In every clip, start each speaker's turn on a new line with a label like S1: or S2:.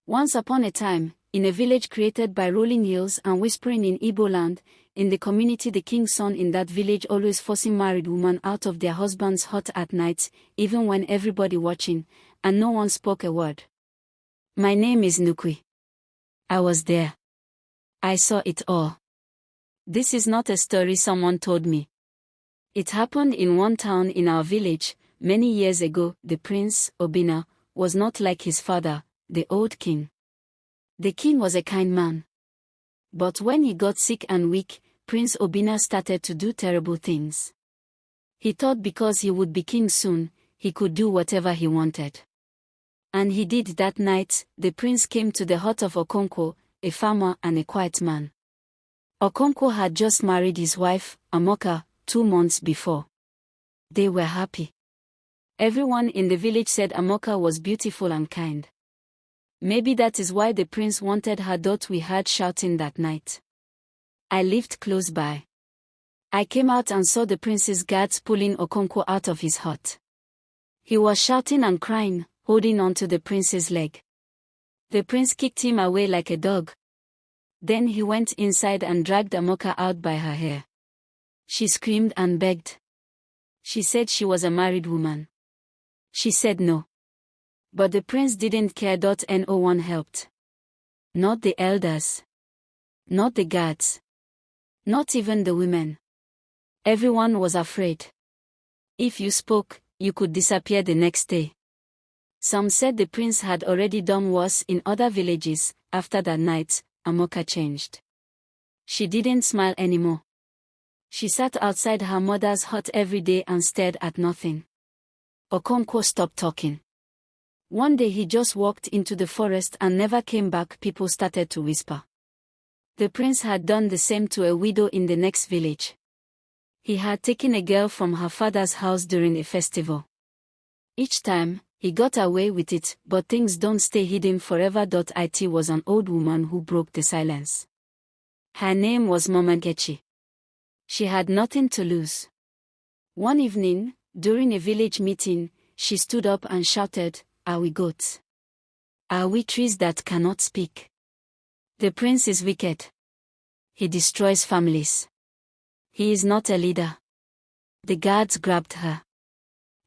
S1: Once upon a time, in a village created by rolling hills and whispering in Igbo land, in the community the king's son in that village always forcing married women out of their husbands' hut at night, even when everybody watching, and no one spoke a word. My name is Ndukwe. I was there. I saw it all. This is not a story someone told me. It happened in one town in our village, many years ago. The Prince Obinna was not like his father, the old king. The king was a kind man. But when he got sick and weak, Prince Obinna started to do terrible things. He thought because he would be king soon, he could do whatever he wanted. And he did. That night. The prince came to the hut of Okonkwo, a farmer and a quiet man. Okonkwo had just married his wife, Amoka, 2 months before. They were happy. Everyone in the village said Amoka was beautiful and kind. Maybe that is why the prince wanted her. We heard shouting that night. I lived close by. I came out and saw the prince's guards pulling Okonkwo out of his hut. He was shouting and crying, holding on to the prince's leg. The prince kicked him away like a dog. Then he went inside and dragged Amoka out by her hair. She screamed and begged. She said she was a married woman. She said no. But the prince didn't care. No one helped. Not the elders. Not the guards. Not even the women. Everyone was afraid. If you spoke, you could disappear the next day. Some said the prince had already done worse in other villages. After that night, Amoka changed. She didn't smile anymore. She sat outside her mother's hut every day and stared at nothing. Okonkwo stopped talking. One day he just walked into the forest and never came back. People started to whisper. The prince had done the same to a widow in the next village. He had taken a girl from her father's house during a festival. Each time, he got away with it, but things don't stay hidden forever. It was an old woman who broke the silence. Her name was Mama Nkechi. She had nothing to lose. One evening, during a village meeting, she stood up and shouted, "Are we goats? Are we trees that cannot speak? The prince is wicked. He destroys families. He is not a leader." The guards grabbed her.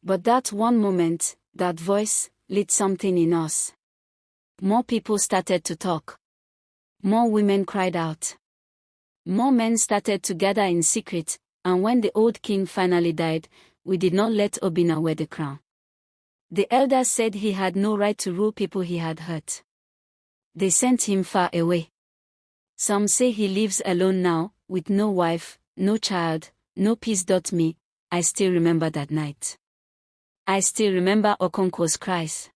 S1: But that one moment, that voice, lit something in us. More people started to talk. More women cried out. More men started to gather in secret, and when the old king finally died, we did not let Obinna wear the crown. The elders said he had no right to rule people he had hurt. They sent him far away. Some say he lives alone now, with no wife, no child, no peace. Me, I still remember that night. I still remember Okonkwo's cries.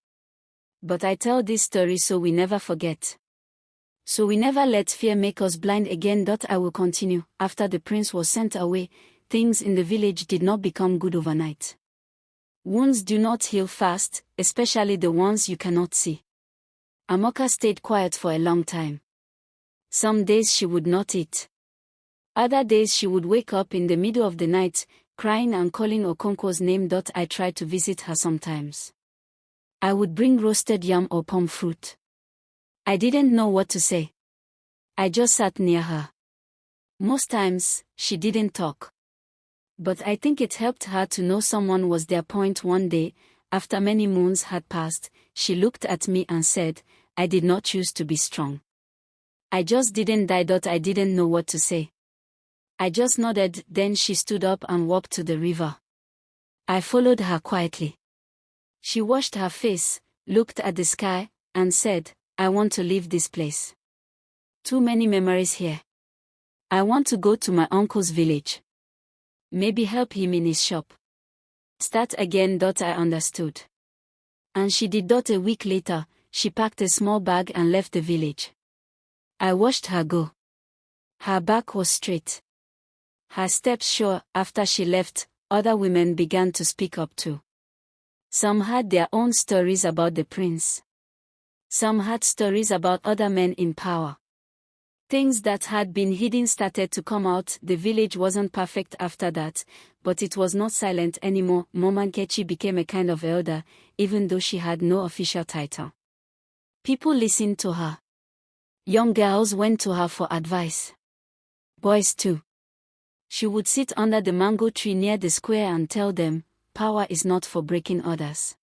S1: But I tell this story so we never forget. So we never let fear make us blind again. I will continue. After the prince was sent away, things in the village did not become good overnight. Wounds do not heal fast, especially the ones you cannot see. Amoka stayed quiet for a long time. Some days she would not eat. Other days she would wake up in the middle of the night, crying and calling Okonkwo's name. I tried to visit her sometimes. I would bring roasted yam or palm fruit. I didn't know what to say. I just sat near her. Most times, she didn't talk. But I think it helped her to know someone was there. One day, after many moons had passed, she looked at me and said, "I did not choose to be strong. I just didn't die. I didn't know what to say." I just nodded. Then she stood up and walked to the river. I followed her quietly. She washed her face, looked at the sky, and said, "I want to leave this place. Too many memories here. I want to go to my uncle's village. Maybe help him in his shop. Start again." I understood. And she did. A week later, she packed a small bag and left the village. I watched her go. Her back was straight. Her steps sure. After she left, other women began to speak up too. Some had their own stories about the prince. Some had stories about other men in power. Things that had been hidden started to come out. The village wasn't perfect after that, but it was not silent anymore. Mama Nkechi became a kind of elder, even though she had no official title. People listened to her. Young girls went to her for advice. Boys too. She would sit under the mango tree near the square and tell them, power is not for breaking others.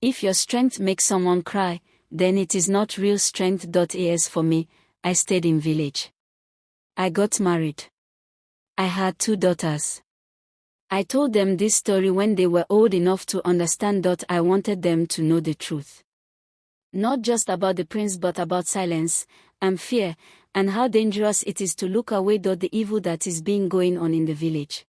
S1: If your strength makes someone cry, then it is not real strength. As for me, I stayed in village. I got married. I had 2 daughters. I told them this story when they were old enough to understand. I wanted them to know the truth. Not just about the prince but about silence, and fear, and how dangerous it is to look away. The evil that is being going on in the village.